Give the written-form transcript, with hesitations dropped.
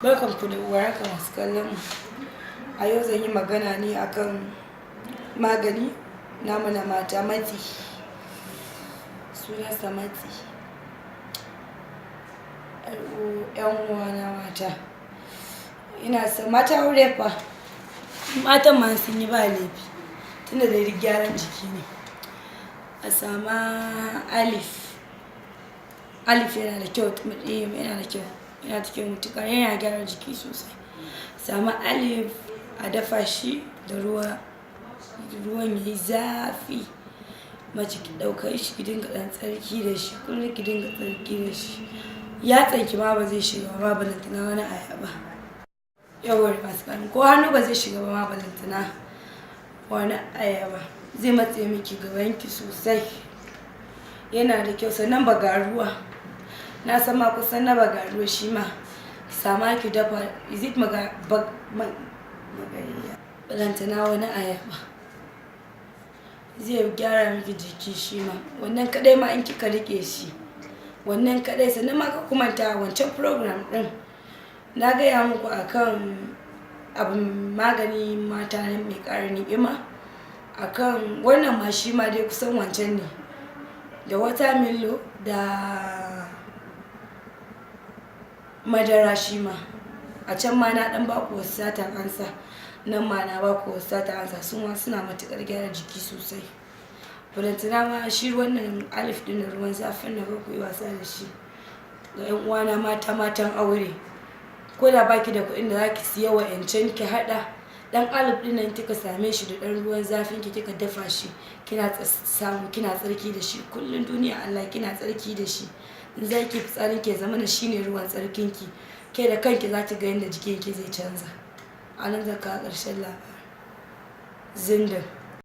Barkanku da warhaka masu kallon mu. A yau zan yi magana ne akan magani namu na mata matsi. Sunansa matsi. ‘Yan uwana mata. Ina son mata aure fa. Matan ma sun yi ba laifi. Tunda da gyaran jiki ne. A sama alif. Alif yana da kyau, yana da kyau. Yana da kyau mutuƙa, yana gyara jiki sosai. Sama alif a dafa shi da ruwa, ruwan yayi zafi. Mace ki ɗauka shi ki dinga ɗan tsarki da shi, kullum ki dinga tsarki da shi. Yatsanki ma ba zai shiga ba, balantana wani ayaba. Yawwa masu kallon ko hannu ba zai shiga ba ma balantana wani ayaba. Zai matse miki gabanki sosai. Yana da kyau sannan bagaruwa. Na san ma kusan na bagaruwa shi ma. Sama ki dafa, is it balantana wani ayaba. Zai gyara miki jiki shi ma. Wannan kaɗai ma in kika riƙe shi. Wannan kaɗai sannan ma ka kumanta wancan program ɗin. Na gaya muku akan abin magani mata mai ƙara ni'ima. Akan wannan ma shi ma dai kusan wancan ne. Da watermelon da madara shi ma. A can ma na ɗan baku wasu satan ansa. Nan ma na baku wasu satan ansa. Su ma suna matuƙar gyara jiki sosai. Balantana ma shi wannan alif ɗin da ruwan zafin na ku yi wasa da shi. Ga 'yan uwana mata matan aure. Ko da baki da kuɗin da zaki siya wa'yancan ki haɗa. Dan alif ɗin nan kika same shi da ɗan ruwan zafin ki kika dafa shi. Kina tsarki da shi. Kullum duniya Allah kina tsarki da shi. In zaki fitsarin ki zama na shine ruwan tsarkin ki. Ke da kanki zaki ga yadda jikin ki zai canza. A nan zan kawo ƙarshen labarin. Zindan.